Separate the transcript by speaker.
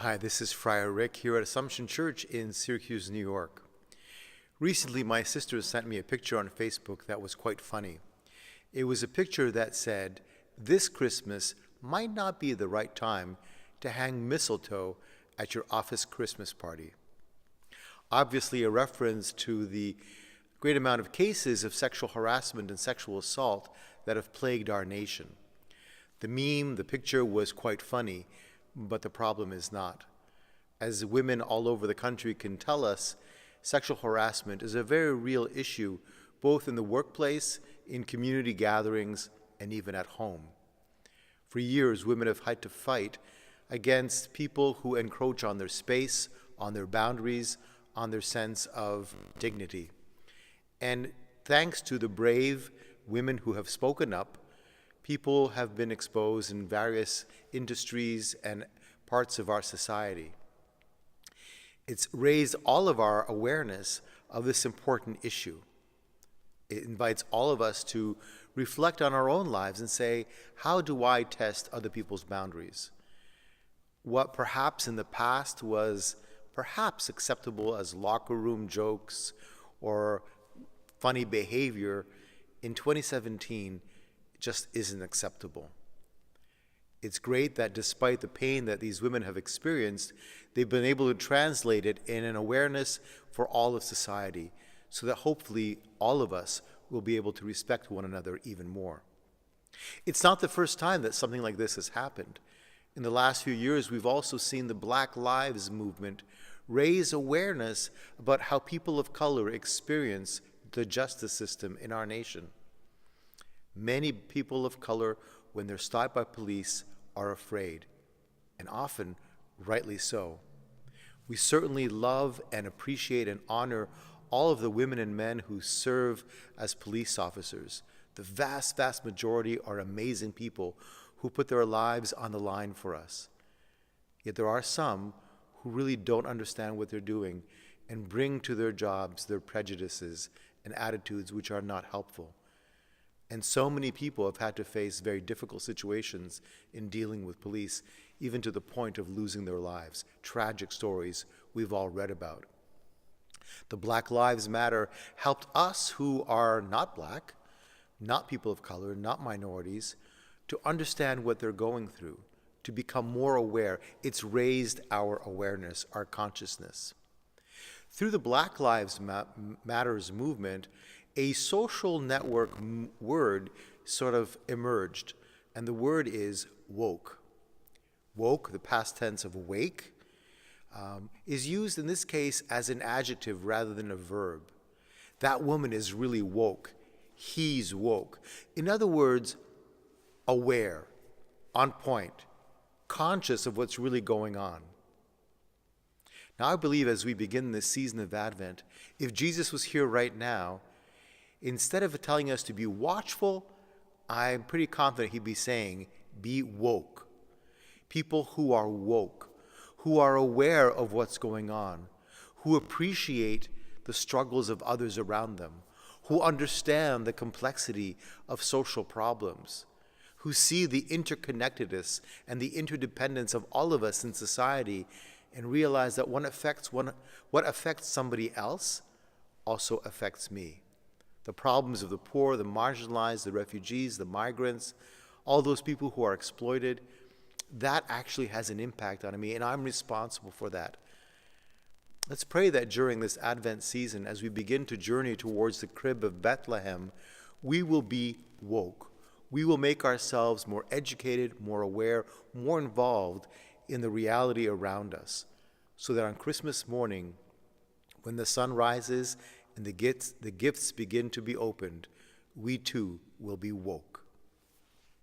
Speaker 1: Hi, this is Friar Rick here at Assumption Church in Syracuse, New York. Recently, my sister sent me a picture on Facebook that was quite funny. It was a picture that said, "This Christmas might not be the right time to hang mistletoe at your office Christmas party." Obviously, a reference to the great amount of cases of sexual harassment and sexual assault that have plagued our nation. The meme, the picture was quite funny, but the problem is not. As women all over the country can tell us, sexual harassment is a very real issue, both in the workplace, in community gatherings, and even at home. For years, women have had to fight against people who encroach on their space, on their boundaries, on their sense of dignity. And thanks to the brave women who have spoken up, people have been exposed in various industries and parts of our society. It's raised all of our awareness of this important issue. It invites all of us to reflect on our own lives and say, how do I test other people's boundaries? What perhaps in the past was perhaps acceptable as locker room jokes or funny behavior, in 2017 just isn't acceptable. It's great that despite the pain that these women have experienced, they've been able to translate it in an awareness for all of society, so that hopefully all of us will be able to respect one another even more. It's not the first time that something like this has happened. In the last few years, we've also seen the Black Lives Movement raise awareness about how people of color experience the justice system in our nation. Many people of color, when they're stopped by police, are afraid, and often rightly so. We certainly love and appreciate and honor all of the women and men who serve as police officers. The vast, vast majority are amazing people who put their lives on the line for us. Yet there are some who really don't understand what they're doing and bring to their jobs their prejudices and attitudes which are not helpful. And so many people have had to face very difficult situations in dealing with police, even to the point of losing their lives. Tragic stories we've all read about. The Black Lives Matter helped us who are not black, not people of color, not minorities, to understand what they're going through, to become more aware. It's raised our awareness, our consciousness. Through the Black Lives Matters movement, a social network word sort of emerged, and the word is woke. Woke, the past tense of wake, is used in this case as an adjective rather than a verb. That woman is really woke. He's woke. In other words, aware, on point, conscious of what's really going on. Now, I believe as we begin this season of Advent, if Jesus was here right now, instead of telling us to be watchful, I'm pretty confident he'd be saying, be woke. People who are woke, who are aware of what's going on, who appreciate the struggles of others around them, who understand the complexity of social problems, who see the interconnectedness and the interdependence of all of us in society and realize that what affects somebody else also affects me. The problems of the poor, the marginalized, the refugees, the migrants, all those people who are exploited, that actually has an impact on me, and I'm responsible for that. Let's pray that during this Advent season, as we begin to journey towards the crib of Bethlehem, we will be woke. We will make ourselves more educated, more aware, more involved in the reality around us, so that on Christmas morning, when the sun rises and the gifts begin to be opened, we too will be woke.